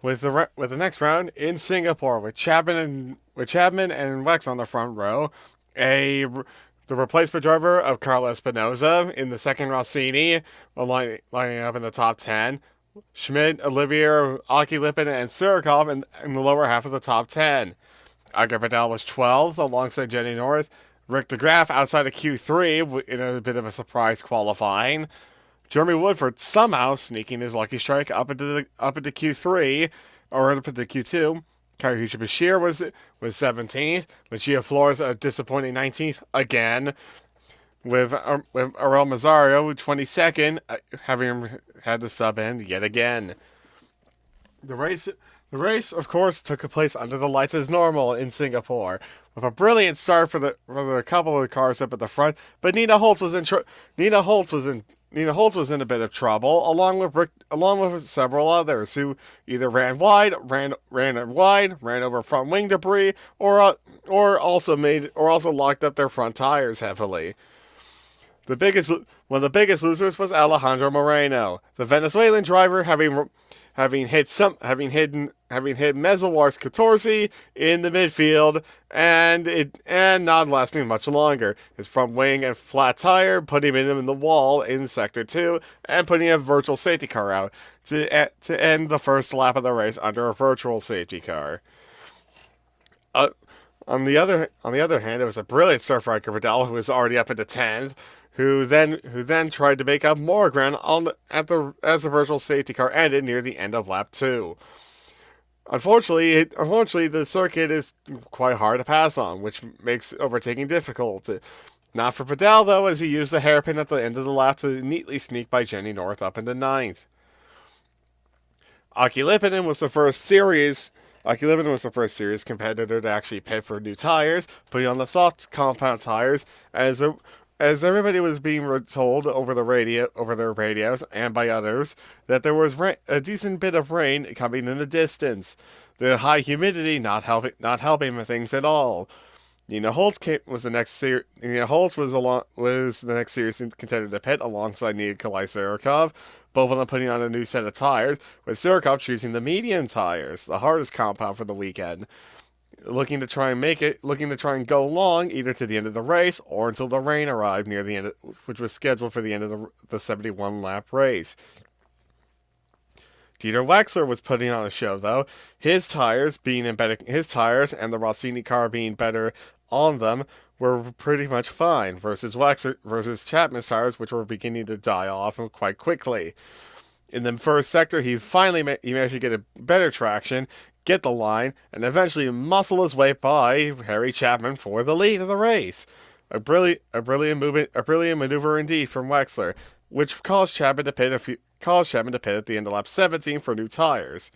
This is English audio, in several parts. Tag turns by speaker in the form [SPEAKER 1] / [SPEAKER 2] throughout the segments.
[SPEAKER 1] with the next round in Singapore with Chapman and Wex on the front row, a the replacement driver of Carlos Espinosa in the second Rossini, lining up in the top 10. Schmidt, Olivier, Aki Lippin, and Surikov in the lower half of the top 10. Edgar Vidal was 12th alongside Jenny North. Rick DeGraff outside of Q3 in a bit of a surprise qualifying. Jeremy Woodford somehow sneaking his lucky strike up into Q3 or up into Q2. Kairisha Bashir was 17th. Lucia Flores a disappointing 19th again. With Aurel Mazario 22nd, having had to sub in yet again. The race, of course, took place under the lights as normal in Singapore, with a brilliant start for the couple of cars up at the front. But Nina Holtz was in a bit of trouble, along with several others who either ran over front wing debris, or also locked up their front tires heavily. One of the biggest losers was Alejandro Moreno, the Venezuelan driver, having hit Mesowar's Catorzi in the midfield, and not lasting much longer. His front wing and flat tire put him in the wall in sector 2, and putting a virtual safety car out to end the first lap of the race under a virtual safety car. On the other hand, it was a brilliant start for Edgar Vidal, who was already up into 10th, who then tried to make up more ground as the virtual safety car ended near the end of lap 2. Unfortunately, the circuit is quite hard to pass on, which makes overtaking difficult. Not for Vidal, though, as he used the hairpin at the end of the lap to neatly sneak by Jenny North up into 9th. Aki Lippinen was the first serious competitor to actually pit for new tires, putting on the soft compound tires as everybody was being told over their radios and by others that there was a decent bit of rain coming in the distance. The high humidity not helping things at all. Nina Holtz was the next serious contender to pit alongside Nikolai Surikov, both of them putting on a new set of tires, with Surikov choosing the medium tires, the hardest compound for the weekend, looking to try and go long either to the end of the race or until the rain arrived near the end, which was scheduled for the end of the 71 lap race. Dieter Wexler was putting on a show, though. His tires and the Rossini car being better on them were pretty much fine versus Chapman's tires, which were beginning to die off quite quickly. In the first sector, he managed to get a better traction, get the line, and eventually muscle his way by Harry Chapman for the lead of the race. A brilliant maneuver indeed from Wexler, which caused Chapman to pit at the end of lap 17 for new tires.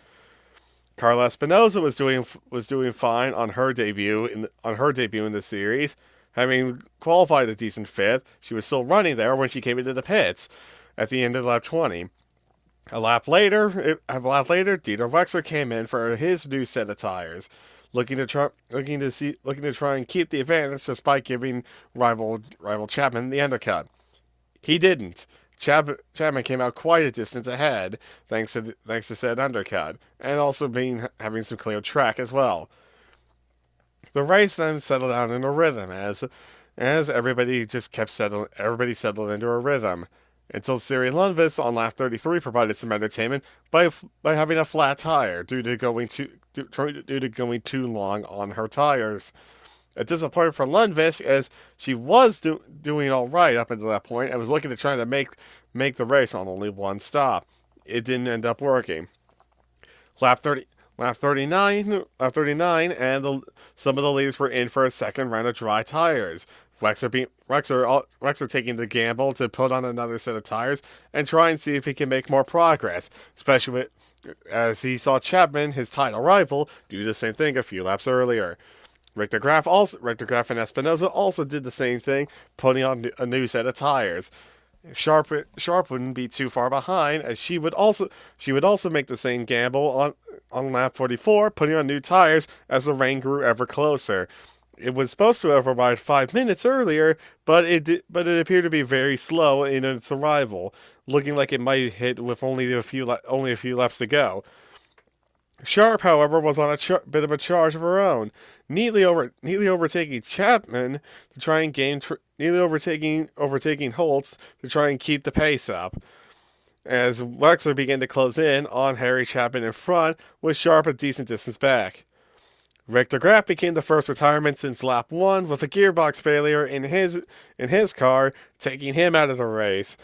[SPEAKER 1] Carla Espinosa was doing fine on her debut in the series, having qualified a decent fifth. She was still running there when she came into the pits at the end of lap 20. A lap later, Dieter Wexler came in for his new set of tires, looking to try and keep the advantage despite giving rival Chapman the undercut. He didn't. Chapman came out quite a distance ahead, thanks to said undercut, and also having some clear track as well. The race then settled down in a rhythm as everybody settled into a rhythm, until Siri Lundqvist on lap 33 provided some entertainment by having a flat tire due to going too long on her tires. A disappointment for Lundqvist, as she was doing all right up until that point and was looking to try to make the race on only one stop. It didn't end up working. Lap 39, and some of the leaders were in for a second round of dry tires. Wexler taking the gamble to put on another set of tires and try and see if he can make more progress, especially as he saw Chapman, his title rival, do the same thing a few laps earlier. Rick DeGraff and Espinosa also did the same thing, putting on a new set of tires. Sharp wouldn't be too far behind, as she would also make the same gamble on lap 44, putting on new tires as the rain grew ever closer. It was supposed to have arrived 5 minutes earlier, but it appeared to be very slow in its arrival, looking like it might hit with only a few laps to go. Sharp, however, was on a bit of a charge of her own, neatly overtaking Chapman to try and neatly overtaking Holtz to try and keep the pace up. As Wexler began to close in on Harry Chapman in front, with Sharp a decent distance back. Victor Graf became the first retirement since lap 1, with a gearbox failure in his car, taking him out of the race.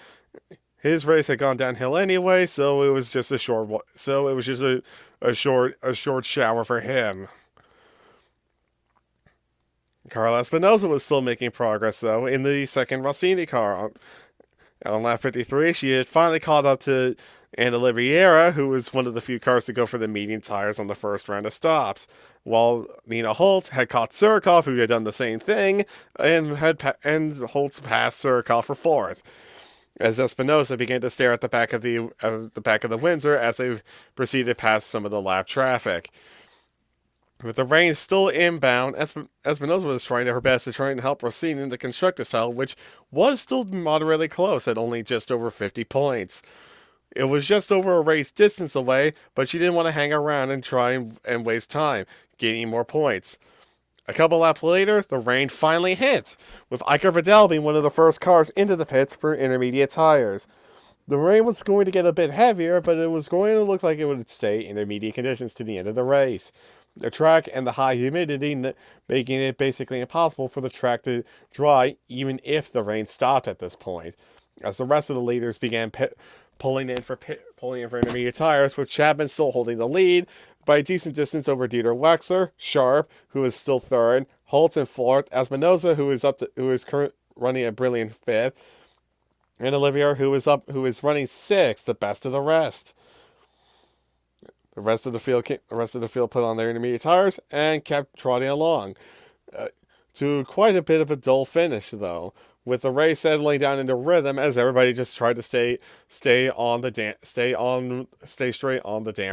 [SPEAKER 1] His race had gone downhill anyway, so it was just a short shower for him. Carl Espinosa was still making progress though in the second Rossini car. On lap 53, she had finally caught up to Anna Oliveira, who was one of the few cars to go for the medium tires on the first round of stops, while Nina Holt had caught Surikov, who had done the same thing, and Holtz passed Surikov for fourth. As Espinosa began to stare at the back of the Windsor as they proceeded past some of the lap traffic. With the rain still inbound, Espinosa was trying her best to try and help Rossini in the constructors' title, which was still moderately close at only just over 50 points. It was just over a race distance away, but she didn't want to hang around and try and waste time, gaining more points. A couple laps later, the rain finally hit, with Iker Vidal being one of the first cars into the pits for intermediate tires. The rain was going to get a bit heavier, but it was going to look like it would stay intermediate conditions to the end of the race. The track and the high humidity making it basically impossible for the track to dry even if the rain stopped at this point. As the rest of the leaders began pulling in for intermediate tires, with Chapman still holding the lead by a decent distance over Dieter Wexler, Sharp, who is still third, Holtz in fourth, Espinosa, who is currently running a brilliant fifth, and Olivier, who is running sixth, the best of the rest. The rest of the field put on their intermediate tires and kept trotting along, to quite a bit of a dull finish though, with the race settling down into rhythm as everybody just tried to stay straight on the damp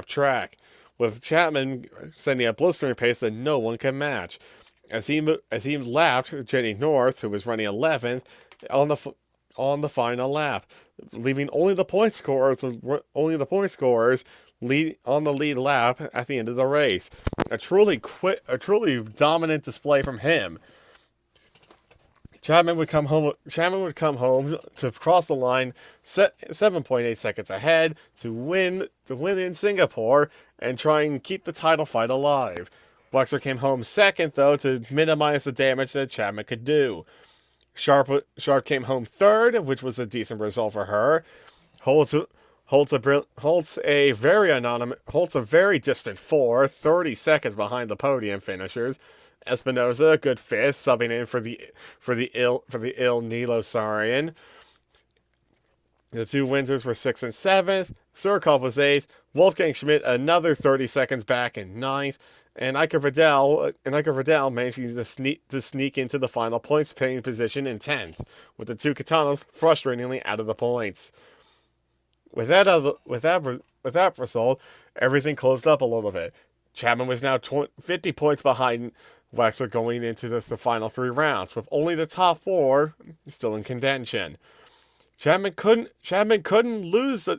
[SPEAKER 1] track, with Chapman sending a blistering pace that no one can match. As he lapped Jenny North, who was running 11th, on the final lap, leaving only the point scorers lead on the lead lap at the end of the race. A truly dominant display from him. Chapman would come home to cross the line 7.8 seconds ahead to win in Singapore and try and keep the title fight alive. Wexler came home second though to minimize the damage that Chapman could do. Sharp came home third, which was a decent result for her. Holtz a very distant fourth, 30 seconds behind the podium finishers. Espinosa, a good fifth, subbing in for the ill Nilo Sarian. The two Windsors were 6th and 7th. Surikov was 8th. Wolfgang Schmidt another 30 seconds back in 9th. And Iker Vidal managing to sneak into the final points paying position in 10th, with the two Katanas frustratingly out of the points. With that result, everything closed up a little bit. Chapman was now 50 points behind Wexler going into the final 3 rounds, with only the top 4 still in contention. Chapman couldn't lose the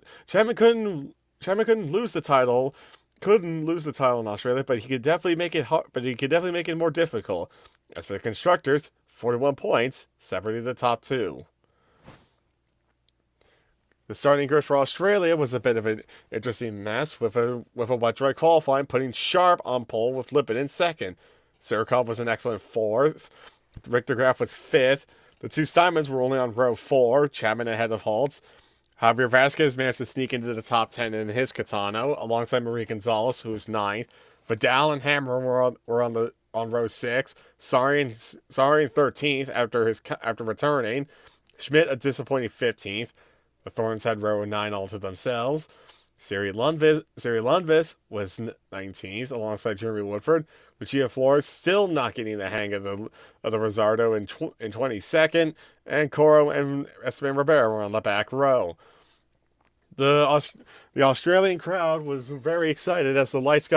[SPEAKER 1] title. Couldn't lose the title in Australia, but he could definitely make it hard. But he could definitely make it more difficult. As for the constructors, 41 points separated the top 2. The starting grid for Australia was a bit of an interesting mess, with a wet dry qualifying putting Sharp on pole with Lippin in second. Surikov was an excellent 4th. Richter Graf was 5th. The two Steinmans were only on row 4, Chapman ahead of Holtz. Javier Vasquez managed to sneak into the top 10 in his Catano, alongside Marie Gonzalez, who was 9th. Vidal and Hammer were on row 6. Sarian 13th after returning. Schmidt a disappointing 15th. The Thorns had row 9 all to themselves. Siri Lundqvist was 19th, alongside Jeremy Woodford. Lucia Flores still not getting the hang of the Rosardo in 22nd, and Coro and Esteban Rivera were on the back row. The Australian crowd was very excited as the lights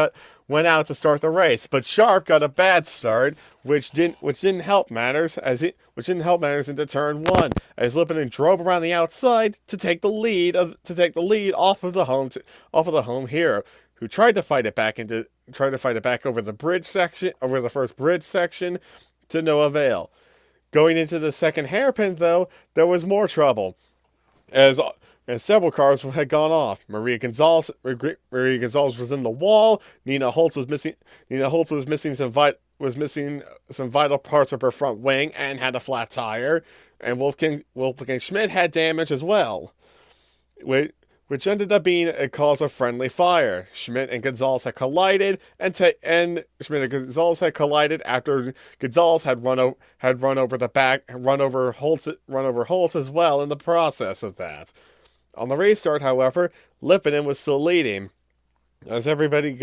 [SPEAKER 1] went out to start the race, but Sharp got a bad start, which didn't help matters into turn one, as Lippinen drove around the outside to take the lead off of the home hero, who tried to fight it back over the first bridge section, to no avail. Going into the second hairpin, though, there was more trouble, as several cars had gone off. Maria Gonzalez was in the wall. Nina Holtz was missing some vital parts of her front wing and had a flat tire. And Wolfgang Schmidt had damage as well, which ended up being a cause of friendly fire. Schmidt and Gonzalez had collided, after Gonzalez had run over Holtz as well in the process of that. On the restart, however, Lippinen was still leading, as everybody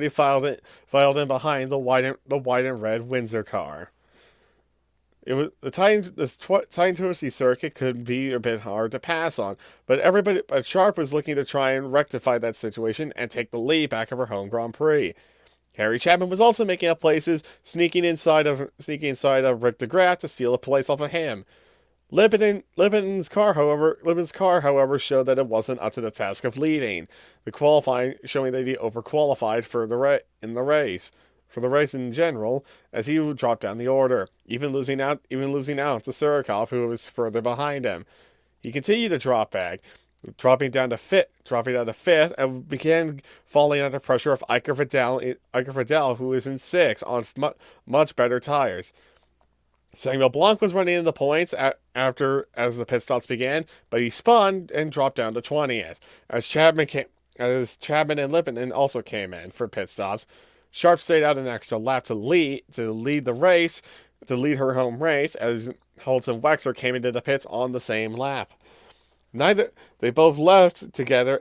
[SPEAKER 1] filed in behind the white and red Windsor car. It was the Titan 2C circuit could be a bit hard to pass on, but Sharp was looking to try and rectify that situation and take the lead back of her home Grand Prix. Harry Chapman was also making up places, sneaking inside of Rick DeGraff to steal a place off of him. Lippinen's car, however, showed that it wasn't up to the task of leading. The qualifying showing that he overqualified for the race in general, as he dropped down the order, even losing out to Surikov, who was further behind him. He continued to drop back, dropping down to fifth, and began falling under pressure of Iker Vidal, who was in sixth on much better tires. Samuel Blanc was running in the points as the pit stops began, but he spun and dropped down to 20th. As Chapman and Lippinen also came in for pit stops, Sharp stayed out an extra lap to lead her home race, as Holtz and Wexler came into the pits on the same lap. They both left together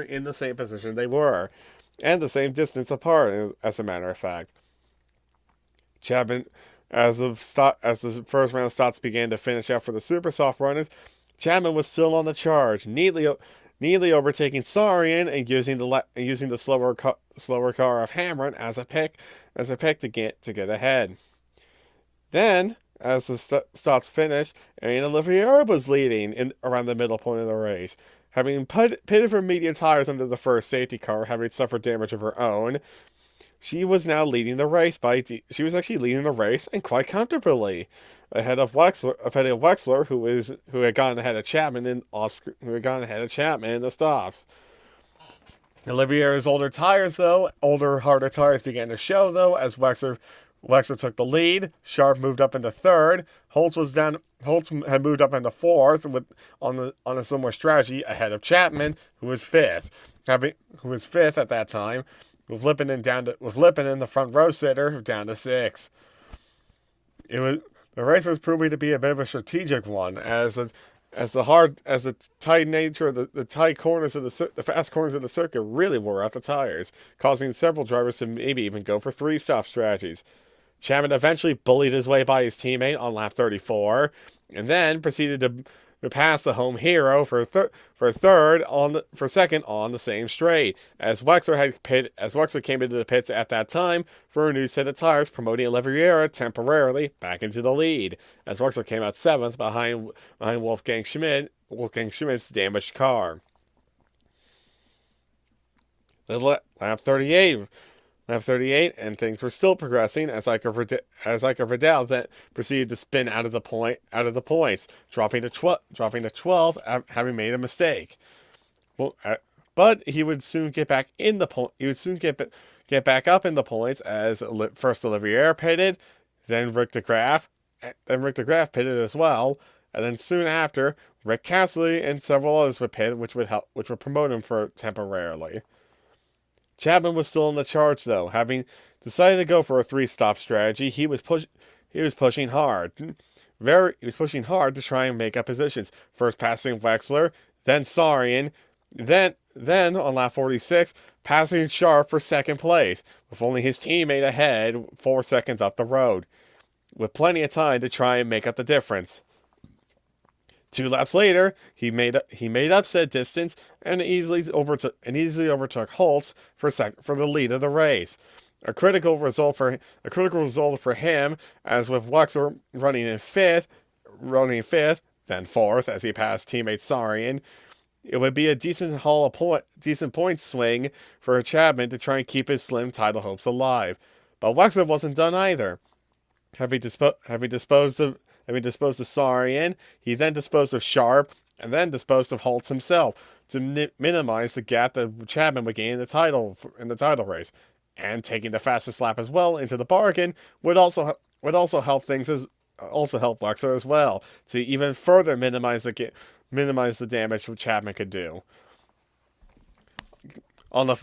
[SPEAKER 1] in the same position they were, and the same distance apart, as a matter of fact. Chapman, as the first round stops began to finish up for the super soft runners, Chapman was still on the charge, neatly overtaking Sarian and using the slower car of Hamron as a pick to get ahead. Then, as the stops finished, Ariane Oliveira was leading around the middle point of the race, having pitted for medium tires under the first safety car, having suffered damage of her own. She was now leading the race and quite comfortably, ahead of Wexler, who had gone ahead of Chapman in the stops. Oliveira's older, harder tires began to show, though, as Wexler took the lead. Sharp moved up into third. Holtz had moved up into fourth on a similar strategy ahead of Chapman, who was fifth at that time, with Lippinen the front row sitter, down to sixth. The race was proving to be a bit of a strategic one, as the tight nature of the tight corners of the fast corners of the circuit really wore out the tires, causing several drivers to maybe even go for three-stop strategies. Chapman eventually bullied his way by his teammate on lap 34, and then proceeded to pass the home hero for second on the same straight, as Wexler came into the pits at that time for a new set of tires, promoting Oliveira temporarily back into the lead, as Wexler came out seventh behind Wolfgang Schmidt's damaged car. Lap 38, and things were still progressing as Iker Vidal then proceeded to spin out of the points, dropping to 12th, having made a mistake. But he would soon get back in the point. He would soon get back up in the points, as first Olivier pitted, then Rick DeGraff pitted as well, and then soon after Rick Castley and several others would pit, which would promote him for temporarily. Chapman was still in the charge, though, having decided to go for a three-stop strategy. He was pushing hard. He was pushing hard to try and make up positions. First passing Wexler, then Sarian, then on lap 46, passing Sharp for second place, with only his teammate ahead 4 seconds up the road, with plenty of time to try and make up the difference. 2 laps later, he made upset distance and easily overtook Holtz for the lead of the race. A critical result for him, as with Wexler running in fifth, then fourth as he passed teammate Sarian. It would be a decent point swing for Chapman to try and keep his slim title hopes alive. But Wexler wasn't done either. Having disposed of Sarian, he then disposed of Sharp, and then disposed of Holtz himself to minimize the gap that Chapman would gain in the title race. And taking the fastest lap as well into the bargain would also help Wexler as well to even further minimize the damage which Chapman could do. On the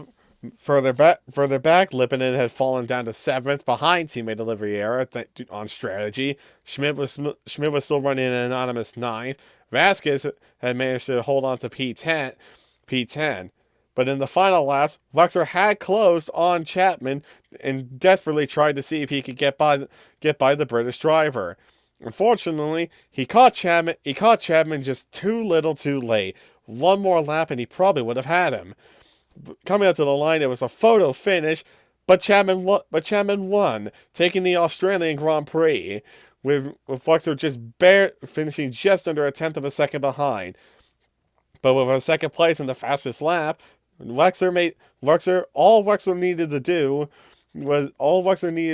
[SPEAKER 1] further back, Lipinen had fallen down to 7th behind teammate Oliveira on strategy. Schmidt was still running an anonymous 9th. Vasquez had managed to hold on to P10. But in the final laps, Wexler had closed on Chapman and desperately tried to see if he could get by the British driver. Unfortunately, he caught Chapman just too little too late. One more lap and he probably would have had him. Coming out to the line, it was a photo finish, but Chapman won, taking the Australian Grand Prix, with Wexler finishing just under a tenth of a second behind. But with a second place in the fastest lap, all Wexler needed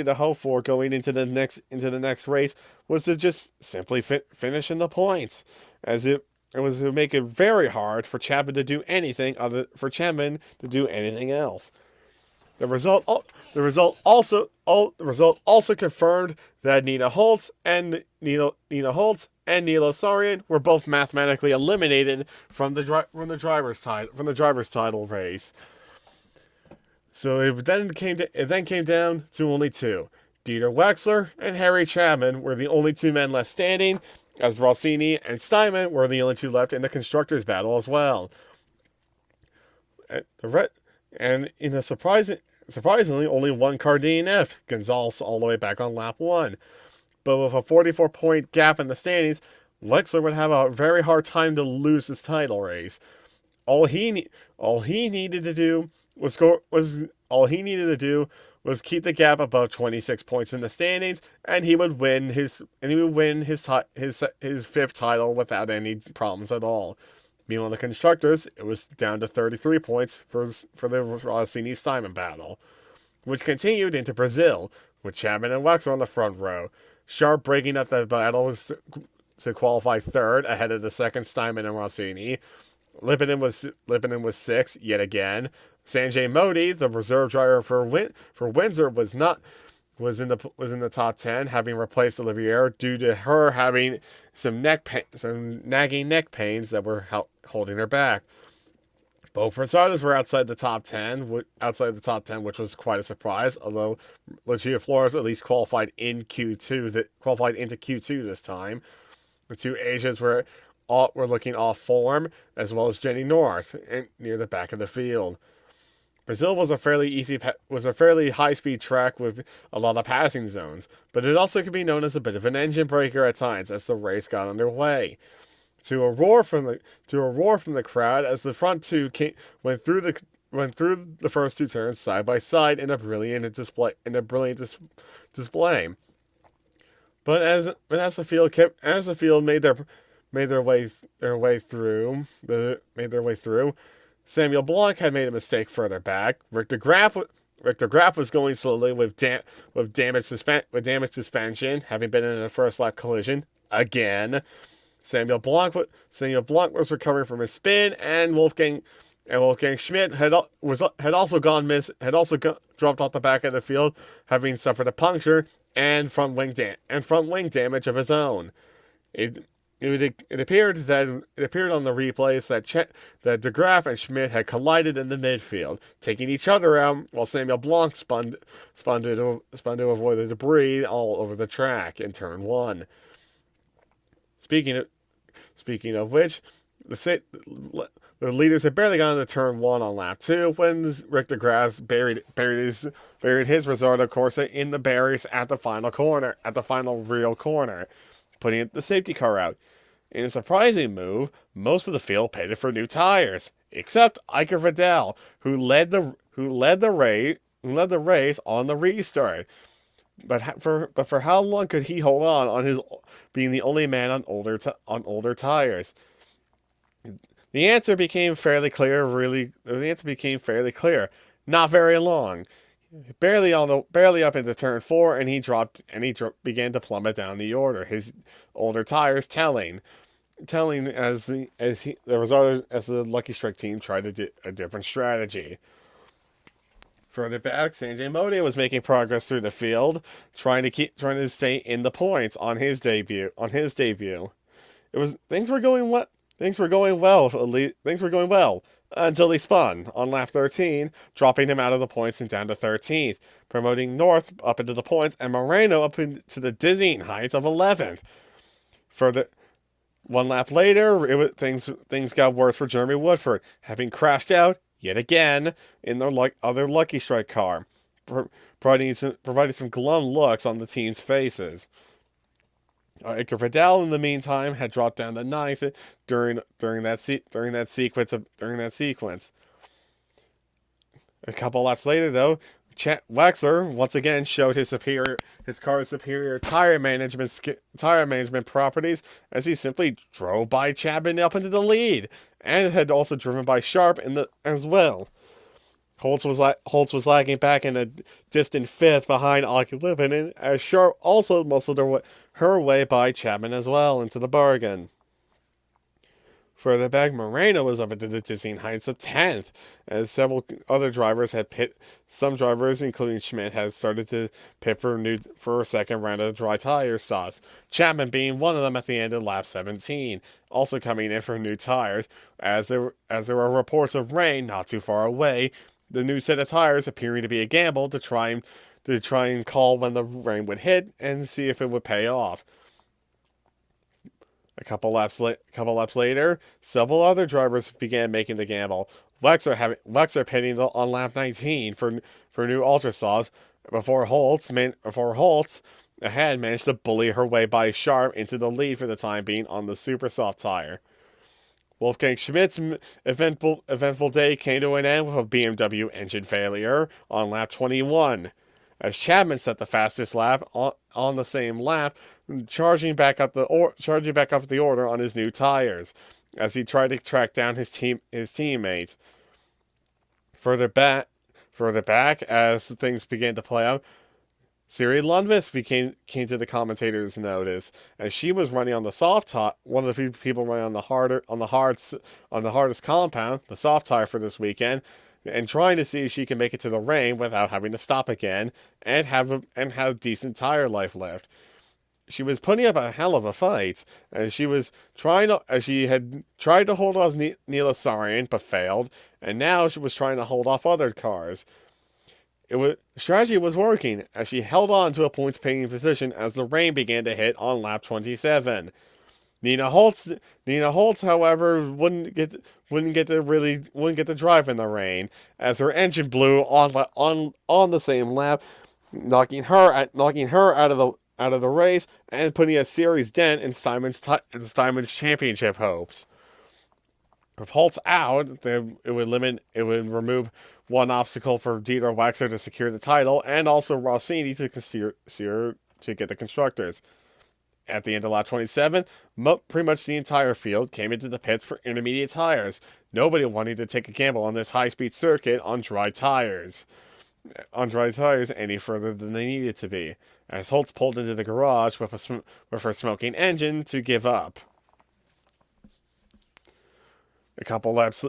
[SPEAKER 1] to hope for going into the next race was to just simply finish in the points, as it was to make it very hard for Chapman to do anything else. The result also confirmed that Nina Holtz and Nilo Sarian were both mathematically eliminated from the driver's title race. So it then came down to only 2. Dieter Wexler and Harry Chapman were the only 2 men left standing, as Rossini and Steinman were the only 2 left in the constructors' battle as well. And in a surprisingly, only one car DNF'd, Gonzalez all the way back on lap 1. But with a 44-point gap in the standings, Wexler would have a very hard time to lose this title race. All he needed to do was keep the gap above 26 points in the standings, and he would win his 5th title without any problems at all. Meanwhile, the constructors, it was down to 33 points for the Rossini-Steinman battle, which continued into Brazil, with Chapman and Wexler on the front row. Sharp breaking up the battle to qualify 3rd ahead of the second Steinman and Rossini. Lipinen was 6th yet again. Sanjay Modi, the reserve driver for Windsor, was in the top 10, having replaced Oliveira due to her having some nagging neck pains that were holding her back. Both Rosardos were outside the top 10, which was quite a surprise. Although Lucia Flores at least qualified into Q2 this time. The 2 Asians were looking off form, as well as Jenny North near the back of the field. Brazil was a fairly high-speed track with a lot of passing zones, but it also could be known as a bit of an engine breaker at times as the race got underway. To a roar from the crowd as the front 2 went through the first 2 turns side by side in a brilliant display. But as the field made their way through, Samuel Blanc had made a mistake further back. Victor Graff was going slowly with damaged suspension, having been in a first lap collision again. Samuel Blanc was recovering from his spin, and Wolfgang Schmidt had also dropped off the back of the field, having suffered a puncture and front wing damage of his own. It appeared on the replays that De Graaf and Schmidt had collided in the midfield, taking each other out, while Samuel Blanc spun to avoid the debris all over the track in turn 1. Speaking of which, the leaders had barely gotten to turn 1 on lap 2 when Rick De Graaf buried his Rosardo Corsa in the barriers at the final real corner, putting the safety car out. In a surprising move, most of the field pitted for new tires, except Iker Vidal, who led the race on the restart. But for how long could he hold on his being the only man on older tires? The answer became fairly clear. The answer became fairly clear. Not very long. Barely up into turn 4, and began to plummet down the order. His older tires telling as the Lucky Strike team tried a different strategy. Further back, Sanjay Modi was making progress through the field, trying to stay in the points on his debut. Things were going well. Things were going well until he spun on lap 13, dropping him out of the points and down to 13th, promoting North up into the points and Moreno up into the dizzying heights of 11th. Further, one lap later, things got worse for Jeremy Woodford, having crashed out yet again in their other Lucky Strike car, providing some glum looks on the team's faces. Iker Vidal, in the meantime, had dropped down to 9th during that sequence. A couple laps later, though, Wexler once again showed his car's superior tire management properties as he simply drove by Chapman up into the lead, and had also driven by Sharp as well. Holtz was lagging back in a distant 5th behind Aki Lippinen, as Sharp also muscled her way by Chapman as well into the bargain. Further back, Moreno was up into the dizzying heights of 10th, as several other drivers had pit. Some drivers, including Schmidt, had started to pit for a second round of dry tire stops, Chapman being one of them at the end of lap 17, also coming in for new tires, as there were reports of rain not too far away, the new set of tires appearing to be a gamble to try and call when the rain would hit and see if it would pay off. A couple laps later, several other drivers began making the gamble. Wexler pitting on lap 19 for new ultra softs before Holtz ahead managed to bully her way by Sharp into the lead for the time being on the super soft tire. Wolfgang Schmidt's eventful day came to an end with a BMW engine failure on lap 21, as Chapman set the fastest lap on the same lap, charging back up the order on his new tires, as he tried to track down his teammate. Further back, as things began to play out, Siri Lundqvist came to the commentators' notice, as she was running on the soft tire. One of the people running on the hardest compound, the soft tire for this weekend, and trying to see if she can make it to the rain without having to stop again and have decent tire life left. She was putting up a hell of a fight, as she had tried to hold off Neela Sarian but failed, and now she was trying to hold off other cars. Strategy was working, as she held on to a points-paying position as the rain began to hit on lap 27. Nina Holtz, however, wouldn't get to drive in the rain, as her engine blew on the same lap, knocking her out of the race and putting a series dent in Steinman's championship hopes. With Holtz out, it would remove one obstacle for Dieter Wexler to secure the title, and also Rossini to get the constructors. At the end of lap 27, pretty much the entire field came into the pits for intermediate tires. Nobody wanted to take a gamble on this high-speed circuit on dry tires any further than they needed to be, as Holtz pulled into the garage with her smoking engine to give up. A couple laps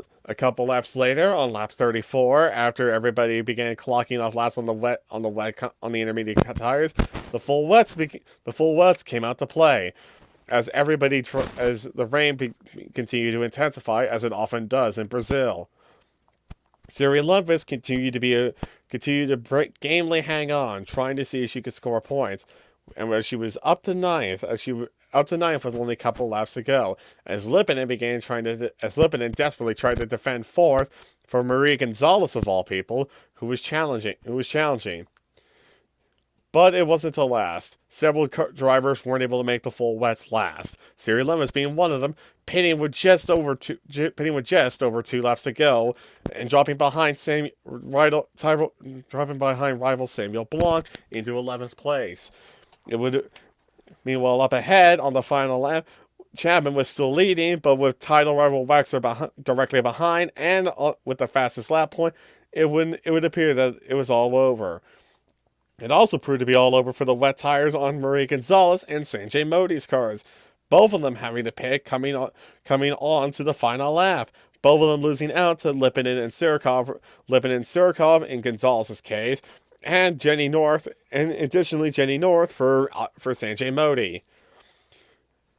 [SPEAKER 1] later, on lap 34, after everybody began clocking off laps on the intermediate tires, the full wets came out to play, as the rain continued to intensify, as it often does in Brazil. Siri Lundqvist continued to gamely hang on, trying to see if she could score points, and where she was up to ninth with only a couple laps to go, as Lippinen desperately tried to defend fourth for Maria Gonzalez of all people, who was challenging. But it wasn't to last. Several drivers weren't able to make the full wets last. Cyril Lemus being one of them, pitting with just over 2 laps to go, and dropping behind rival Samuel Blanc into 11th place. Meanwhile, up ahead on the final lap, Chapman was still leading, but with title rival Waxer directly behind, and with the fastest lap point, it would appear that it was all over. It also proved to be all over for the wet tires on Marie Gonzalez and Sanjay Modi's cars, both of them having to pit coming on to the final lap. Both of them losing out to Lipinen and Surikov in Gonzalez's case, and Jenny North, and additionally Jenny North for Sanjay Modi.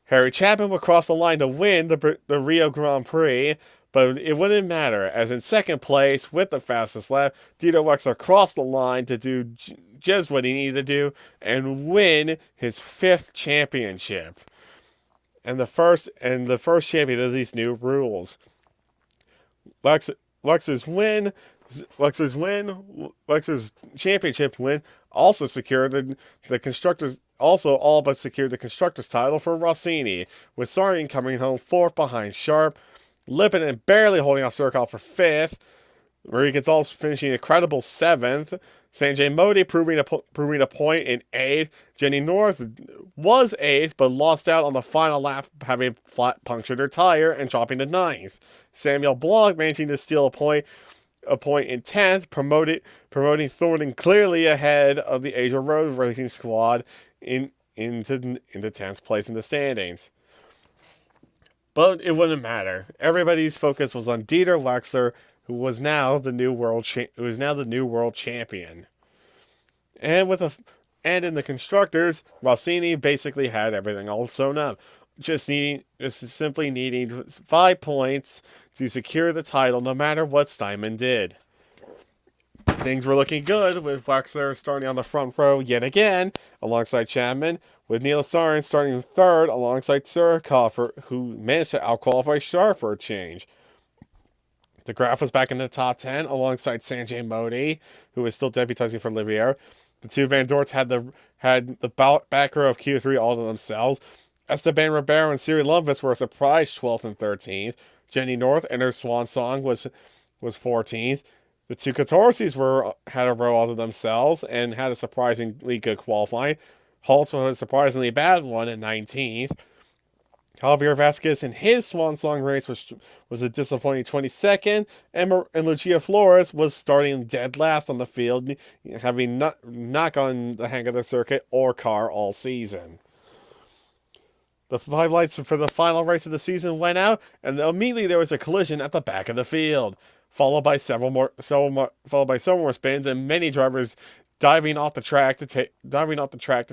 [SPEAKER 1] Harry Chapman would cross the line to win the Rio Grand Prix, but it wouldn't matter, as in second place with the fastest lap, Dieter Wexler crossed the line to do just what he needed to do and win his 5th championship, and the first champion of these new rules. Wexler's championship win also secured the constructors. Also, all but secured the constructors' title for Rossini, with Sargent coming home 4th behind Sharp, Lipinen barely holding off Surikov for 5th, Marie Gonzalez finishing a credible 7th, Sanjay Modi proving a point in 8th, Jenny North was 8th, but lost out on the final lap, having flat punctured her tire and dropping to 9th. Samuel Blanc managing to steal a point in 10th, promoting Thornton clearly ahead of the Asia Road Racing squad into 10th place in the standings. But it wouldn't matter. Everybody's focus was on Dieter Wexler, who was now the new world champion. And in the constructors, Rossini basically had everything all sewn up, just simply needing 5 points to secure the title, no matter what Steinman did. Things were looking good, with Wexler starting on the front row yet again, alongside Chapman, with Neil Sargent starting 3rd alongside Surikov, who managed to outqualify Sharp for a change. The Graf was back in the top 10 alongside Sanjay Modi, who was still deputizing for Livier. The two Van Dorts had the back row of Q3 all to themselves. Esteban Ribeiro and Siri Lundqvist were a surprise 12th and 13th. Jenny North and her swan song was 14th. The two Catorces had a row all to themselves and had a surprisingly good qualifying. Holtz had a surprisingly bad one at 19th. Javier Vasquez in his swan song race was a disappointing 22nd, and Lucia Flores was starting dead last on the field, having not gotten the hang of the circuit or car all season. The 5 lights for the final race of the season went out, and immediately there was a collision at the back of the field, followed by several more spins, and many drivers diving off the track to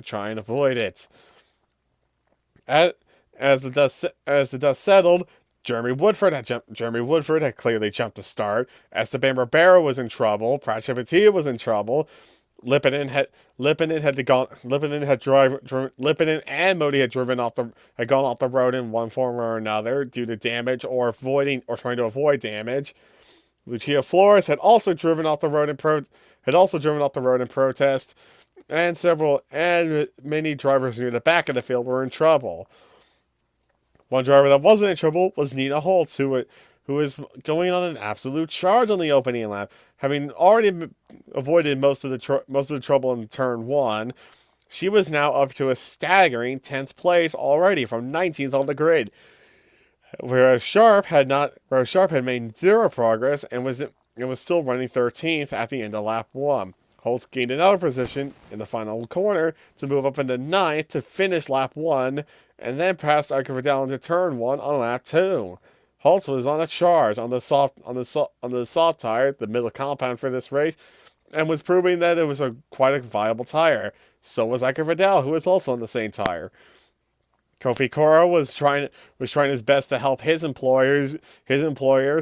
[SPEAKER 1] try and avoid it. As the dust settled, Jeremy Woodford had clearly jumped the start. Esteban Ribeiro was in trouble. Prat Chapatia was in trouble. Lipinen and Modi had gone off the road in one form or another due to damage or trying to avoid damage. Lucia Flores had also driven off the road in protest, and many drivers near the back of the field were in trouble. One driver that wasn't in trouble was Nina Holtz, who was going on an absolute charge on the opening lap, having already avoided most of the trouble in turn 1. She was now up to a staggering 10th place already from 19th on the grid, whereas Sharp had made 0 progress and was still running 13th at the end of lap 1. Holtz gained another position in the final corner to move up into 9th to finish lap 1, and then passed Iker Vidal into turn 1 on lap 2. Holtz was on a charge on the soft tire, the middle compound for this race, and was proving that it was quite a viable tire. So was Iker Vidal, who was also on the same tire. Kofi Kora was trying his best to help his employers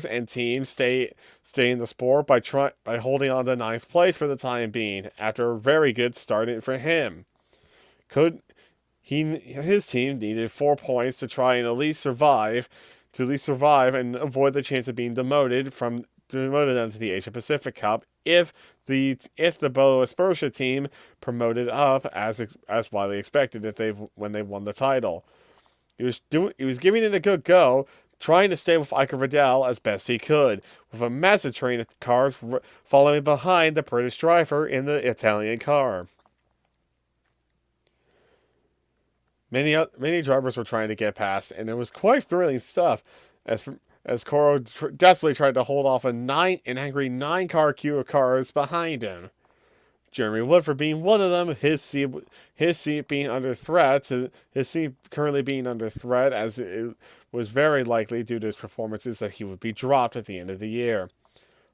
[SPEAKER 1] and teams stay in the sport by holding on to 9th place for the time being after a very good start for him. His team needed 4 points to try and at least survive and avoid the chance of being demoted onto the Asia Pacific Cup if the Boa Esparza team promoted up as widely expected when they won the title. He was giving it a good go, trying to stay with Iker Vidal as best he could, with a massive train of cars following behind the British driver in the Italian car. Many drivers were trying to get past, and it was quite thrilling stuff. As Coro desperately tried to hold off an angry 9-car queue of cars behind him. Jeremy Woodford being one of them, his seat being under threat, his seat currently being under threat, as it was very likely due to his performances that he would be dropped at the end of the year.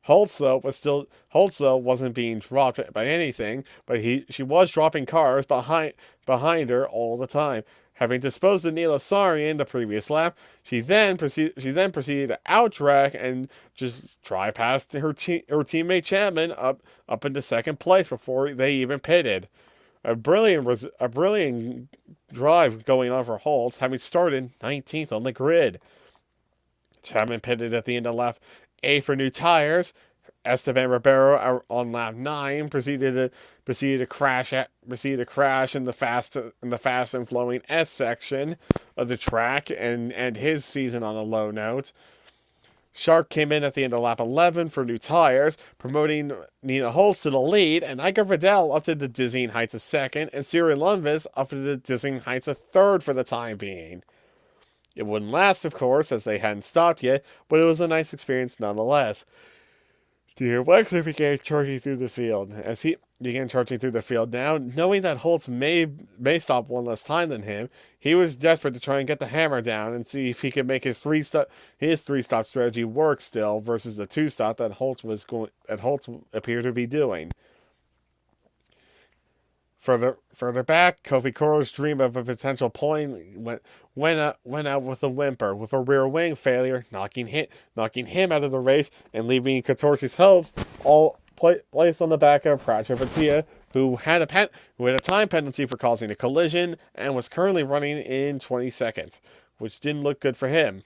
[SPEAKER 1] Holtz wasn't being dropped by anything, but she was dropping cars behind her all the time. Having disposed of Nilo Sarian the previous lap, she then proceeded to outtrack and just drive past her teammate Chapman up into second place before they even pitted. A brilliant drive going on for Holtz, having started 19th on the grid. Chapman pitted at the end of lap 8 for new tires. Esteban Ribeiro on lap 9 proceeded to crash in the fast and flowing S section of the track and end his season on a low note. Shark came in at the end of lap 11 for new tires, promoting Nina Holtz to the lead, and Iker Vidal up to the dizzying heights of second, and Cyril Lundqvist up to the dizzying heights of third for the time being. It wouldn't last, of course, as they hadn't stopped yet, but it was a nice experience nonetheless. Dieter Wexler began charging through the field. As he began charging through the field now, knowing that Holtz may stop one less time than him, he was desperate to try and get the hammer down and see if he could make his three-stop strategy work still versus the two-stop that Holtz appeared to be doing. Further back, Kofi Koro's dream of a potential point went out with a whimper, with a rear wing failure, knocking him out of the race and leaving Catorce's hopes all placed on the back of Pratchett Vatia, who had a time penalty for causing a collision and was currently running in 20 seconds, which didn't look good for him.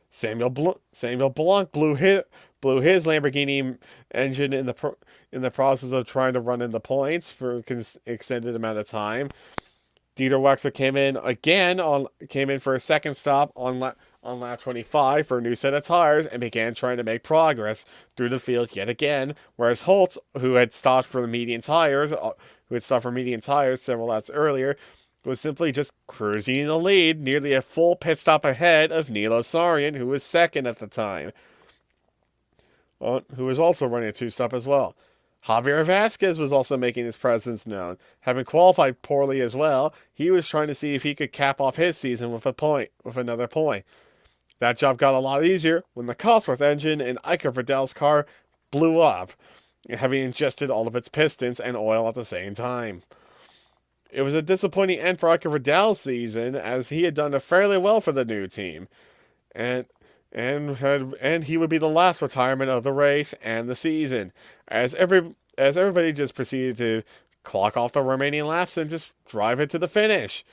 [SPEAKER 1] Samuel Blanc blew his Lamborghini engine in the process of trying to run in the points for an extended amount of time. Dieter Wexler came in for a second stop on lap 25 for a new set of tires and began trying to make progress through the field yet again, whereas Holtz, who had stopped for median tires several laps earlier, was simply just cruising in the lead, nearly a full pit stop ahead of Nilo Sarian, who was second at the time, who was also running a two-stop as well. Javier Vasquez was also making his presence known. Having qualified poorly as well, he was trying to see if he could cap off his season with another point. That job got a lot easier when the Cosworth engine in Iker Vidal's car blew up, having ingested all of its pistons and oil at the same time. It was a disappointing end for Iker Vidal's season, as he had done fairly well for the new team, and he would be the last retirement of the race and the season, as everybody just proceeded to clock off the remaining laps and just drive it to the finish,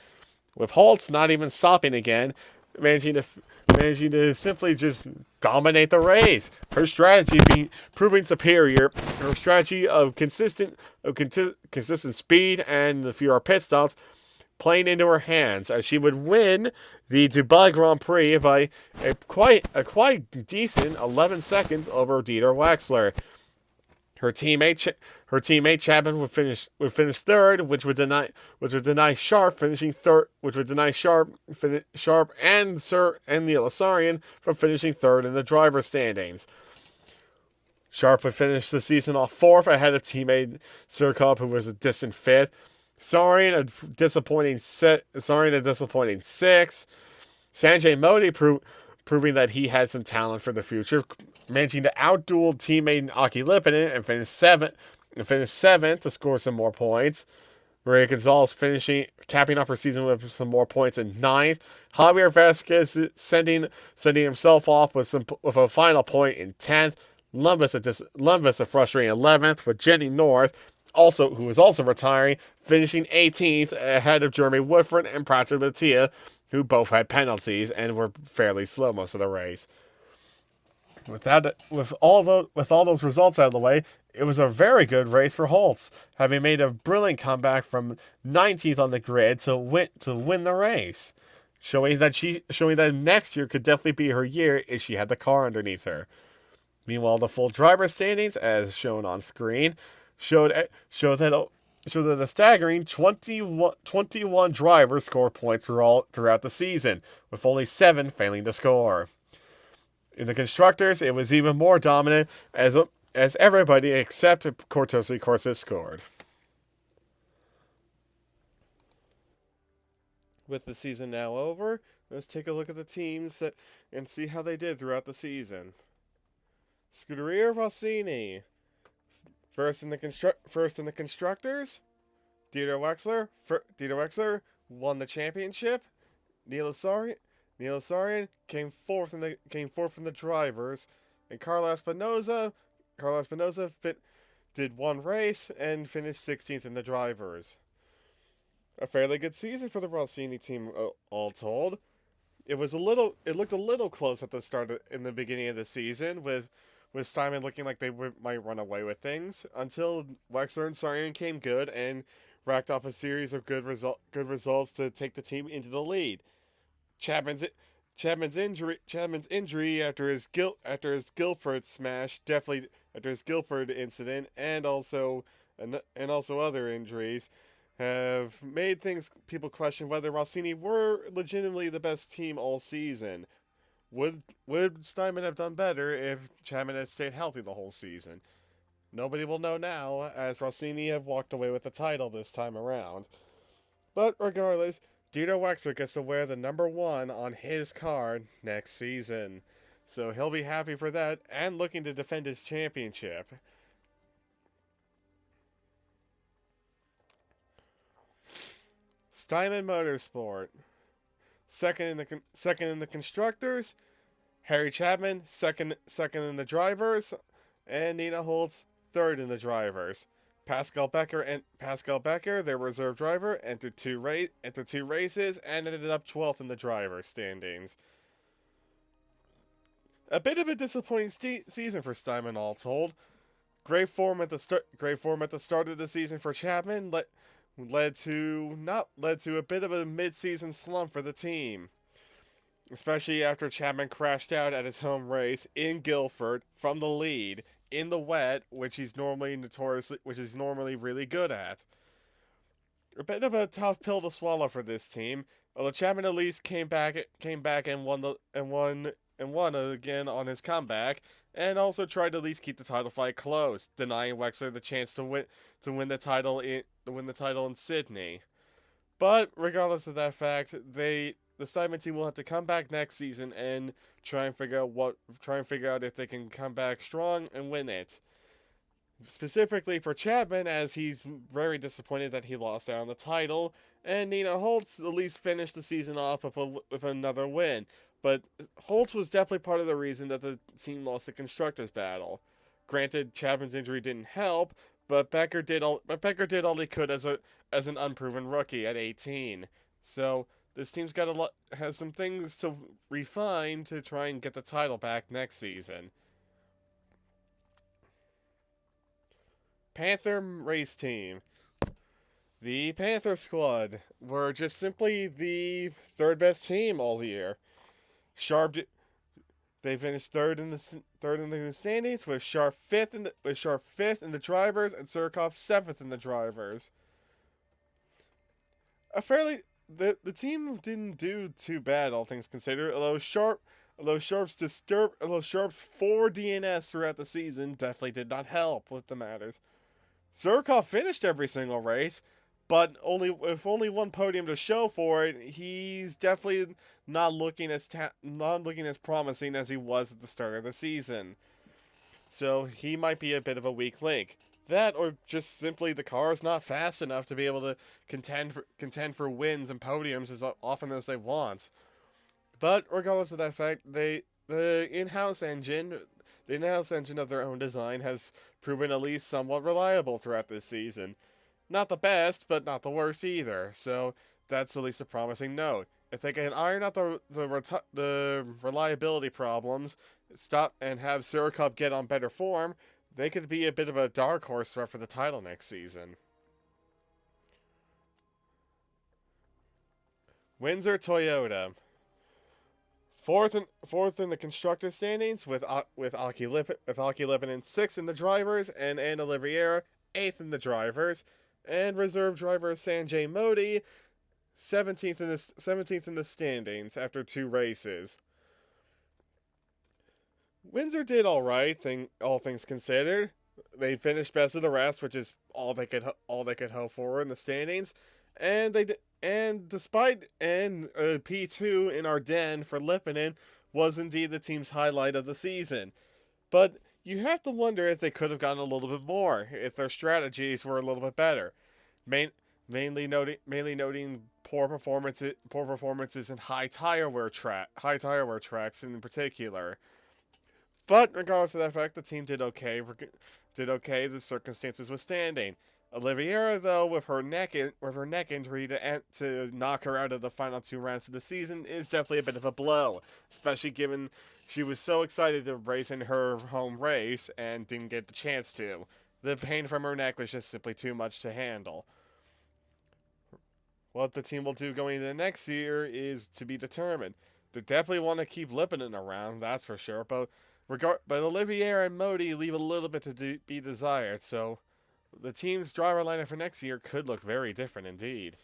[SPEAKER 1] with Holtz not even stopping again, managing to simply just dominate the race. Her strategy proving superior. Her strategy of consistent speed and the fewer pit stops playing into her hands, as she would win the Dubai Grand Prix by a quite decent 11 seconds over Dieter Wexler. Her teammate Chapman would finish third, which would deny Sharp finishing third, which would deny Sharp and Neil Asarian from finishing third in the driver's standings. Sharp would finish the season off fourth ahead of teammate Surkov, who was a distant fifth. Sarian a disappointing sixth. Sanjay Modi proving that he had some talent for the future, managing to outduel teammate Aki Lipinen and finish seventh to score some more points. Maria Gonzalez capping off her season with some more points in ninth. Javier Vasquez sending himself off with a final point in 10th. Lundqvist a frustrating 11th, with Jenny North, who was also retiring, finishing 18th ahead of Jeremy Woodford and Pratchett Mattia, who both had penalties and were fairly slow most of the race. With all those results out of the way, it was a very good race for Holtz, having made a brilliant comeback from 19th on the grid to win the race, showing that next year could definitely be her year if she had the car underneath her. Meanwhile, the full driver standings, as shown on screen, showed showed that a staggering 21 drivers scored points throughout the season, with only 7 failing to score. In the constructors, it was even more dominant as everybody except Cortosi Corsa scored. With the season now over, let's take a look at the teams and see how they did throughout the season. Scuderia Rossini, first in the constructors. Dieter Wexler won the championship. Neil Asarian came fourth in the drivers, and Carlos Espinoza did one race and finished 16th in the drivers. A fairly good season for the Rossini team, all told. It looked a little close at the in the beginning of the season, with Steinman looking like they might run away with things, until Wexler and Sarian came good and racked up a series of good results to take the team into the lead. Chapman's injury after his Guilford smash, definitely after his Guilford incident, and also other injuries, have made people question whether Rossini were legitimately the best team all season. Would Steinman have done better if Chapman had stayed healthy the whole season? Nobody will know now, as Rossini have walked away with the title this time around. But regardless, Dieter Wexler gets to wear the number 1 on his car next season. So he'll be happy for that and looking to defend his championship. Steinman Motorsport. Second in the constructors, Harry Chapman, second in the drivers, and Nina Holtz, third in the drivers. Pascal Becker, their reserve driver, entered two races and ended up 12th in the driver standings. A bit of a disappointing season for Steinman, all told. Great form at the start of the season for Chapman led to a bit of a mid-season slump for the team, especially after Chapman crashed out at his home race in Guilford from the lead in the wet, which he's normally really good at. A bit of a tough pill to swallow for this team, although Chapman at least came back and won again on his comeback, and also tried to at least keep the title fight close, denying Wexler the chance to win the title in Sydney. But regardless of that fact, the Steinman team will have to come back next season and try and figure out if they can come back strong and win it. Specifically for Chapman, as he's very disappointed that he lost out on the title, and Nina Holtz at least finished the season off with another win. But Holtz was definitely part of the reason that the team lost the constructors battle. Granted, Chapman's injury didn't help, but Becker did all he could as an unproven rookie at 18. So this team's has some things to refine to try and get the title back next season. Panther Race Team. The Panther squad were just simply the third best team all year. They finished third in the standings, with Sharp fifth in the drivers and Surkov 7th in the drivers. The team didn't do too bad, all things considered. Although Sharp's 4 DNS throughout the season definitely did not help with the matters. Surkov finished every single race, but with only one podium to show for it, he's definitely not looking as promising as he was at the start of the season. So he might be a bit of a weak link. That, or just simply the car is not fast enough to be able to contend for wins and podiums as often as they want. But regardless of that fact, the in-house engine of their own design has proven at least somewhat reliable throughout this season. Not the best, but not the worst either, so that's at least a promising note. if they can iron out the reliability problems, stop and have Sir Cup get on better form, they could be a bit of a dark horse threat for the title next season. Windsor Toyota. Fourth in the constructor standings with Aki Lipinen sixth in the drivers and Anna Oliveira eighth in the drivers, and reserve driver Sanjay Modi 17th in the standings after 2 races. Windsor did all right, all things considered. They finished best of the rest, which is all they could hope for in the standings, and despite P2 in Ardennes for Lipinen was indeed the team's highlight of the season. But you have to wonder if they could have gotten a little bit more, if their strategies were a little bit better. Mainly noting poor performances in high tire wear tracks in particular. But regardless of that fact, the team did okay. The circumstances withstanding. Oliveira, though, with her neck injury to knock her out of the final 2 rounds of the season, is definitely a bit of a blow, especially given she was so excited to race in her home race and didn't get the chance to. The pain from her neck was just simply too much to handle. What the team will do going into next year is to be determined. They definitely want to keep Lipinen around, that's for sure, but Olivier and Modi leave a little bit to be desired, so the team's driver lineup for next year could look very different indeed.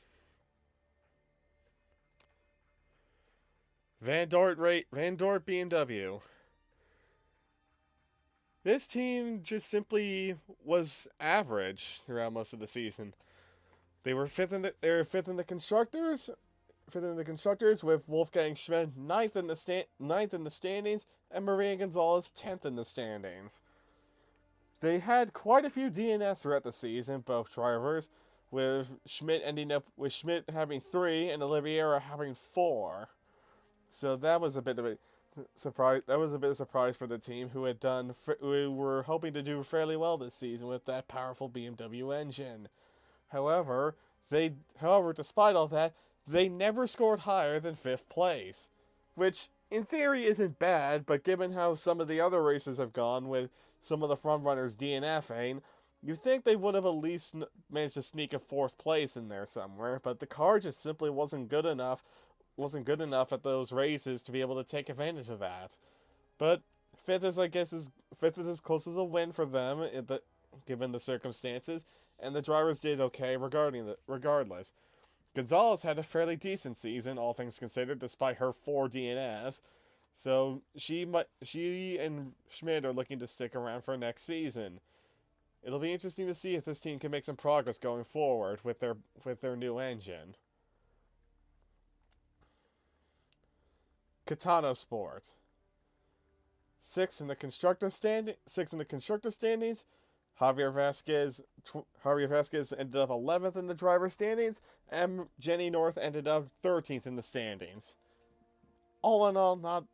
[SPEAKER 1] Van Dort BMW. This team just simply was average throughout most of the season. They were fifth in the constructors. Fifth in the constructors with Wolfgang Schmidt ninth in the standings and Maria Gonzalez 10th in the standings. They had quite a few DNFs throughout the season, both drivers, with Schmidt having 3 and Oliveira having 4. So that was a bit of a surprise. That was a bit of a surprise for the team who were hoping to do fairly well this season with that powerful BMW engine. However, despite all that, they never scored higher than 5th place, which in theory isn't bad, but given how some of the other races have gone with some of the frontrunners DNFing, you'd think they would have at least managed to sneak a 4th place in there somewhere, but the car just simply wasn't good enough at those races to be able to take advantage of that. But 5th is as close as a win for them, given the circumstances, and the drivers did okay regardless. Gonzalez had a fairly decent season, all things considered, despite her 4 DNFs. So she and Schmidt are looking to stick around for next season. It'll be interesting to see if this team can make some progress going forward with their new engine. Katana Sport. 6th in the constructor standings. Javier Vasquez ended up 11th in the driver standings, and Jenny North ended up 13th in the standings. All in all, not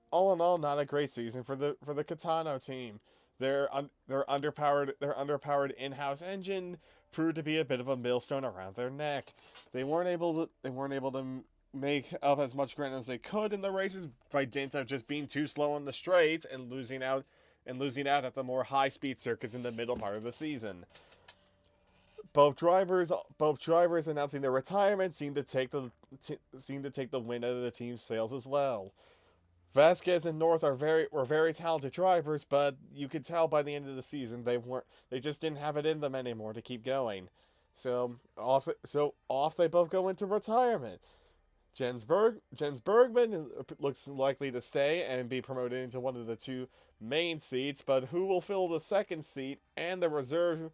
[SPEAKER 1] a great season for the Katana team. Their underpowered in-house engine proved to be a bit of a millstone around their neck. They weren't able to make up as much ground as they could in the races by dint of just being too slow on the straights and losing out at the more high-speed circuits in the middle part of the season. Both drivers announcing their retirement seemed to take the wind out of the team's sails as well. Vasquez and North were very talented drivers, but you could tell by the end of the season they just didn't have it in them anymore to keep going. So off they both go into retirement. Jens Bergman looks likely to stay and be promoted into one of the 2 main seats, but who will fill the 2nd seat and the reserve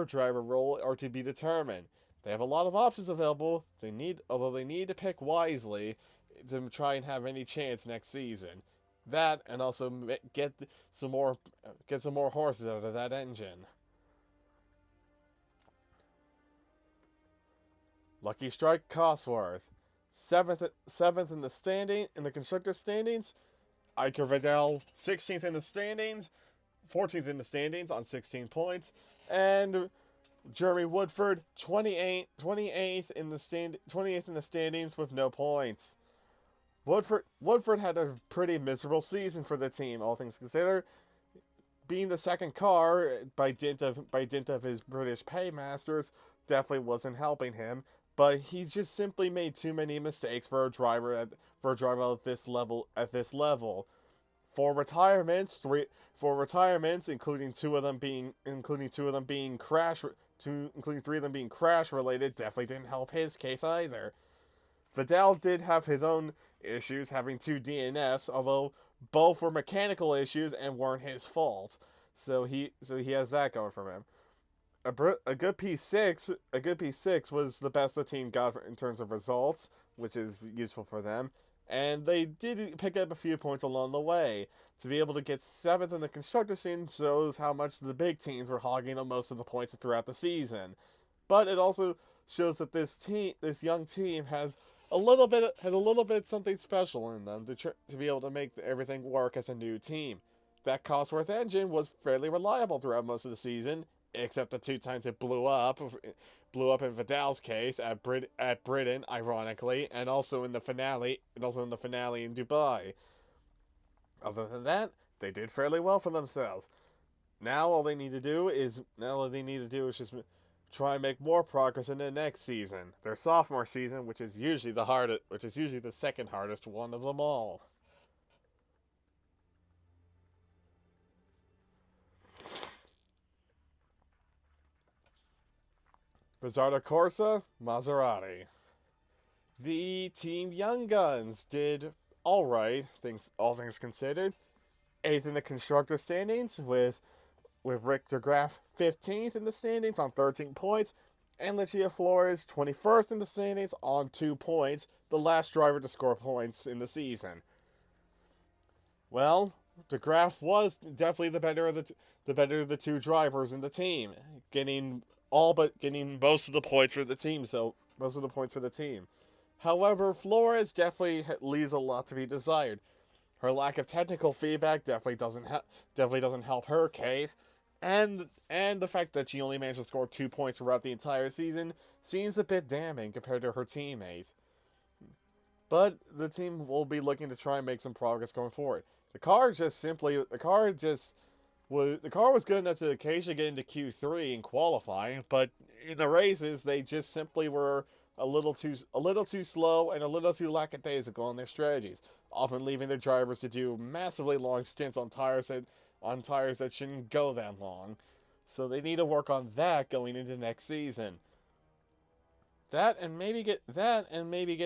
[SPEAKER 1] driver role are to be determined. They have a lot of options available. Although they need to pick wisely to try and have any chance next season. That and also get some more horses out of that engine. Lucky Strike Cosworth. 7th in the constructor standings. Iker Vidal 16th in the standings, 14th in the standings on 16 points, and Jeremy Woodford 28th in the standings with no points. Woodford had a pretty miserable season for the team, all things considered. Being the second car by dint of his British paymasters definitely wasn't helping him. But he just simply made too many mistakes for a driver at this level. For retirements, including three of them being crash related, definitely didn't help his case either. Vidal did have his own issues, having two DNFs, although both were mechanical issues and weren't his fault. So he has that going for him. A good P6 was the best the team got in terms of results, which is useful for them. And they did pick up a few points along the way. To be able to get seventh in the constructors team shows how much the big teams were hogging on most of the points throughout the season. But it also shows that this young team, has a little bit something special in them to be able to make everything work as a new team. That Cosworth engine was fairly reliable throughout most of the season, except the two times it blew up in Vidal's case at Britain, ironically, and also in the finale in Dubai. Other than that, they did fairly well for themselves. Now all they need to do is just try and make more progress in the next season, their sophomore season, which is usually the second hardest one of them all. Bizzardo Corsa, Maserati. The Team Young Guns did alright, all things considered. Eighth in the constructor standings with Rick DeGraff 15th in the standings on 13 points, and Lucia Flores 21st in the standings on 2 points, the last driver to score points in the season. Well, DeGraff was definitely the better of the two drivers in the team, getting most of the points for the team. However, Flores definitely leaves a lot to be desired. Her lack of technical feedback definitely doesn't help her case, and the fact that she only managed to score 2 points throughout the entire season seems a bit damning compared to her teammate. But the team will be looking to try and make some progress going forward. The car was good enough to occasionally get into Q3 in qualifying, but in the races they just simply were a little too slow and a little too lackadaisical in their strategies, often leaving their drivers to do massively long stints on tires that shouldn't go that long. So they need to work on that going into next season. That and maybe get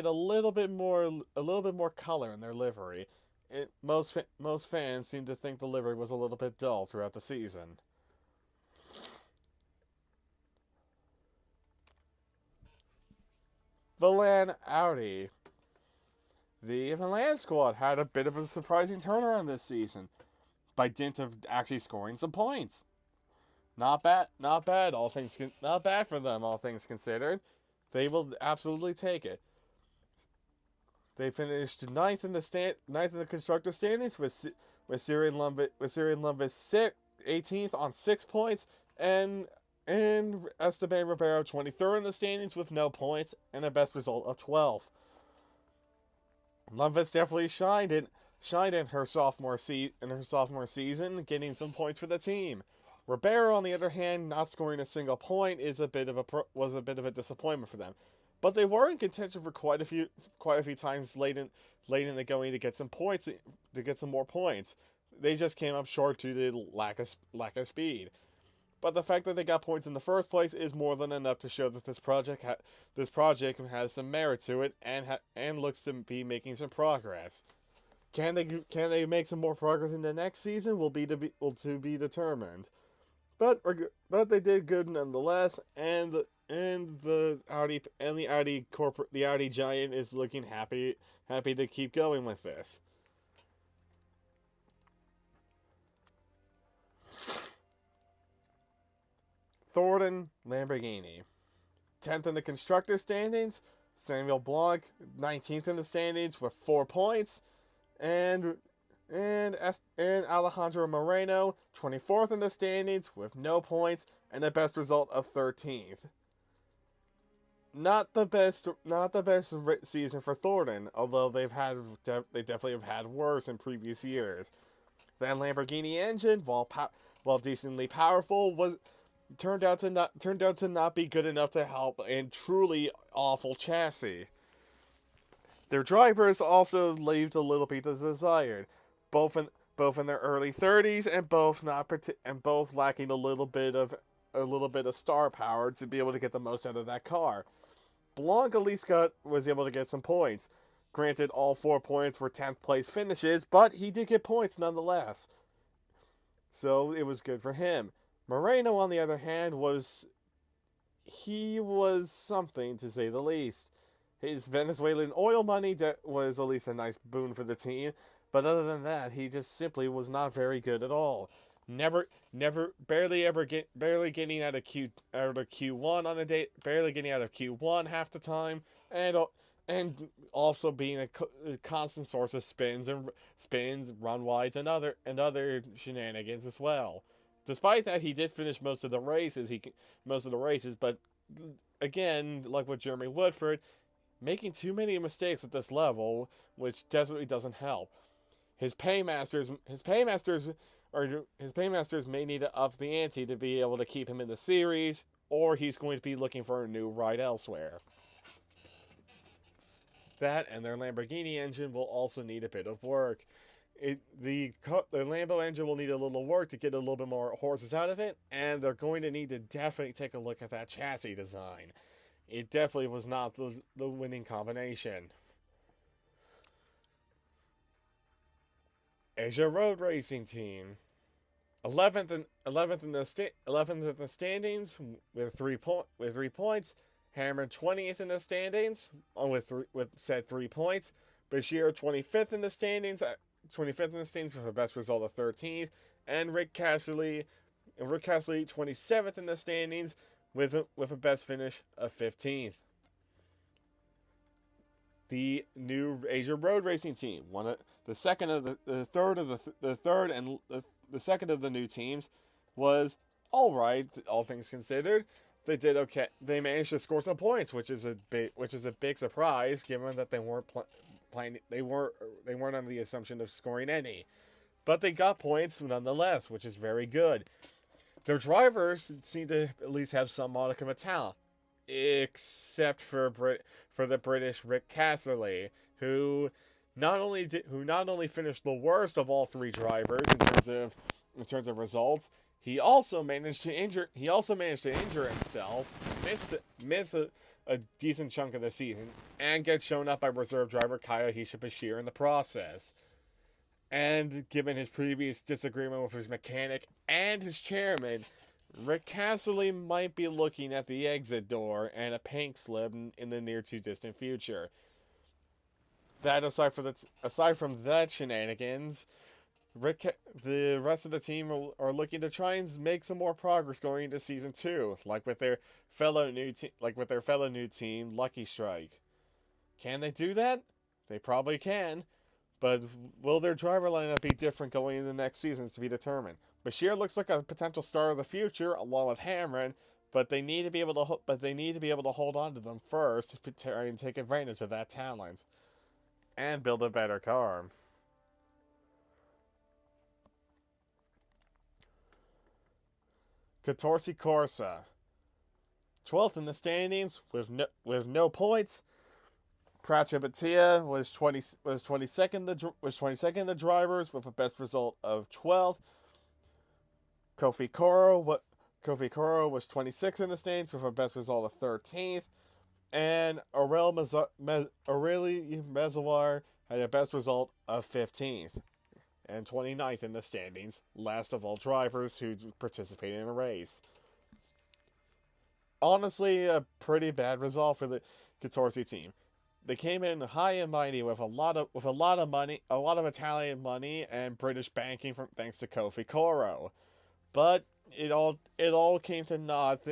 [SPEAKER 1] a little bit more color in their livery. Most fans seem to think the livery was a little bit dull throughout the season. Milan Audi. The Milan squad had a bit of a surprising turnaround this season, by dint of actually scoring some points. Not bad, not bad for them, all things considered. They will absolutely take it. They finished ninth in the constructor standings with Syrian Lumbus 18th on 6 points, and Esteban Ribeiro 23rd in the standings with no points and a best result of 12. Lumbus definitely shined in her sophomore season, getting some points for the team. Ribeiro, on the other hand, not scoring a single point was a bit of a disappointment for them. But they were in contention for quite a few times late in the going to get some more points. They just came up short due to lack of speed. But the fact that they got points in the first place is more than enough to show that this project has some merit to it and looks to be making some progress. Can they make some more progress in the next season? Will to be determined. But they did good nonetheless, and the Audi giant is looking happy to keep going with this. Thornton Lamborghini, 10th in the constructor standings. Samuel Blanc 19th in the standings with 4 points, and Alejandro Moreno 24th in the standings with no points and a best result of 13th. not the best season for Thornton. Although they definitely have had worse in previous years. That Lamborghini engine, while decently powerful, was turned out to not be good enough to help a truly awful chassis. Their drivers also left a little bit to desired, both in both in their early 30s and both lacking a little bit of star power to be able to get the most out of that car. Blanc at least was able to get some points. Granted, all 4 points were 10th place finishes, but he did get points nonetheless. So it was good for him. Moreno, on the other hand, was something to say the least. His Venezuelan oil money was at least a nice boon for the team, but other than that, he just simply was not very good at all. Barely getting out of Q1 on a date, barely getting out of Q1 half the time, and also being a constant source of run wides, and other shenanigans as well. Despite that, he did finish most of the races, but again, like with Jeremy Woodford, making too many mistakes at this level, which definitely doesn't help. His paymasters may need to up the ante to be able to keep him in the series, or he's going to be looking for a new ride elsewhere. That and their Lamborghini engine will also need a bit of work. The Lambo engine will need a little work to get a little bit more horses out of it, and they're going to need to definitely take a look at that chassis design. It definitely was not the winning combination. Asia Road Racing Team, 11th in the standings with 3 points. Hammer 20th in the standings with said 3 points. Bashir 25th in the standings with a best result of 13th, and Rick Castley 27th in the standings with a best finish of 15th. The new Asia Road Racing Team, the second of the third of the third and the second of the new teams, was all right, all things considered. They did okay. They managed to score some points, which is a big surprise, given that they weren't playing. They weren't under the assumption of scoring any, but they got points nonetheless, which is very good. Their drivers seem to at least have some modicum of talent, except for the British Rick Casserly, who not only finished the worst of all three drivers in terms of results, he also managed to injure himself, miss a decent chunk of the season, and get shown up by reserve driver Kyohisha Bashir in the process. And given his previous disagreement with his mechanic and his chairman, Rick Castley might be looking at the exit door and a pink slip in the near to distant future. That aside from that shenanigans, the rest of the team are looking to try and make some more progress going into season 2, like with their fellow new team, Lucky Strike. Can they do that? They probably can. But will their driver lineup be different going into the next seasons to be determined? Bashir looks like a potential star of the future, along with Hamrin, but they need to be able to hold on to them first to try and take advantage of that talent and build a better car. Catorce Corsa, 12th in the standings with no points. Pracha Batia was 22nd the drivers with a best result of 12th. Kofi Koro was 26th in the standings with a best result of 13th. And Aureli Mezavar had a best result of 15th. And 29th in the standings, last of all drivers who participated in a race. Honestly, a pretty bad result for the Catorce team. They came in high and mighty with a lot of money, a lot of Italian money and British banking thanks to Kofi Koro. But it all came to naught.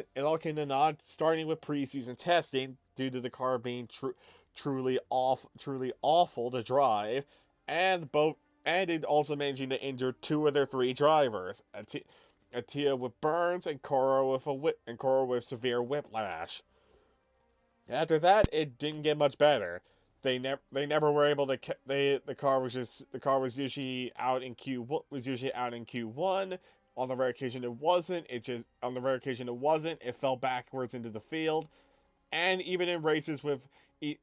[SPEAKER 1] Starting with preseason testing due to the car being truly awful to drive, and it also managing to injure 2 of their 3 drivers, Atia with burns and Koro with severe whiplash. After that, it didn't get much better. They never were able to. The car was usually out in Q1. On the rare occasion it wasn't. It fell backwards into the field. And even in races with with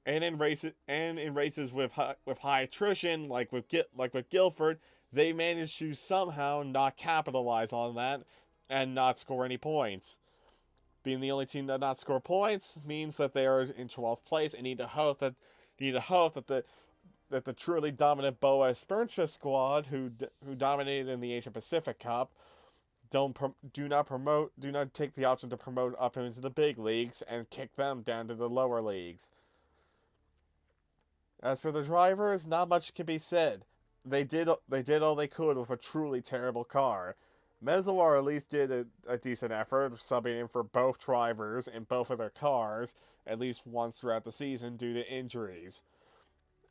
[SPEAKER 1] high attrition, like with Guilford, they managed to somehow not capitalize on that and not score any points. Being the only team that not score points means that they are in 12th place and need to hope that the truly dominant Boa Esperanza squad, who dominated in the Asia Pacific Cup, do not take the option to promote up into the big leagues and kick them down to the lower leagues. As for the drivers, not much can be said. They did all they could with a truly terrible car. Mezzawar at least did a decent effort, subbing in for both drivers in both of their cars at least once throughout the season due to injuries.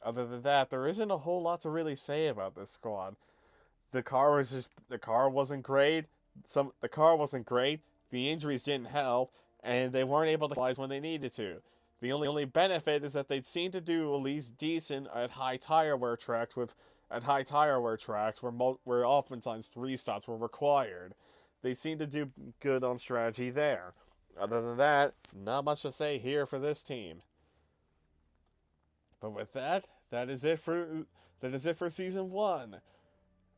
[SPEAKER 1] Other than that, there isn't a whole lot to really say about this squad. The car wasn't great. The car wasn't great. The injuries didn't help, and they weren't able to capitalize when they needed to. The only benefit is that they seem to do at least decent at high tire wear tracks where oftentimes 3 stops were required. They seem to do good on strategy there. Other than that, not much to say here for this team. But with that, that is it for season 1.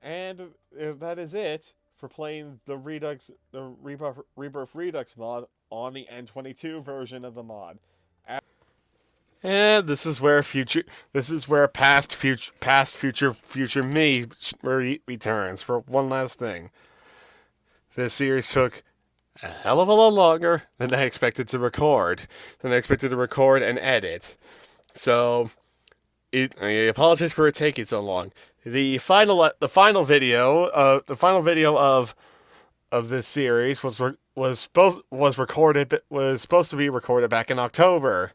[SPEAKER 1] And that is it for playing the Rebirth Redux mod on the N22 version of the mod. And this is where past future me returns for one last thing. This series took a hell of a lot longer than I expected to record and edit. So I apologize for it taking so long. The final video of this series was supposed to be recorded back in October,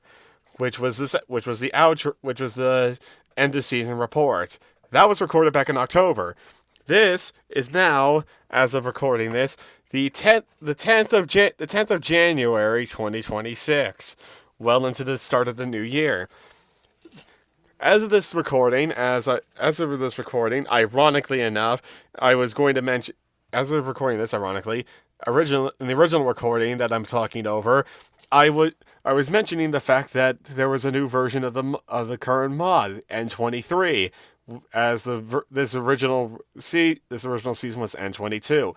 [SPEAKER 1] which was the end of season report. That was recorded back in October. This is now, as of recording this, the 10th of January 2026, well into the start of the new year. As of this recording, ironically enough, I was going to mention, as of recording this, ironically, in the original recording that I'm talking over, I was mentioning the fact that there was a new version of the current mod, N23, as this original season was N22.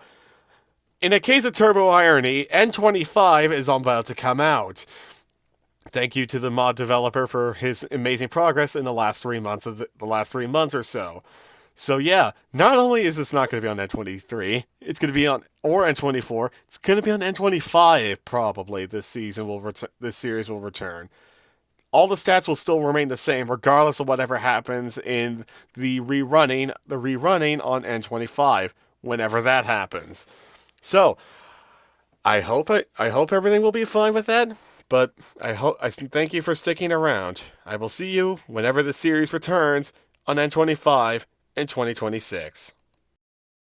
[SPEAKER 1] In a case of turbo irony, N25 is about to come out. Thank you to the mod developer for his amazing progress in the last 3 months or so. So yeah, not only is this not going to be on N23, it's going to be on N24. It's going to be on N25 probably. This series will return. All the stats will still remain the same regardless of whatever happens in the rerunning on N25 whenever that happens. So I hope everything will be fine with that. But I thank you for sticking around. I will see you whenever the series returns on N25 in 2026.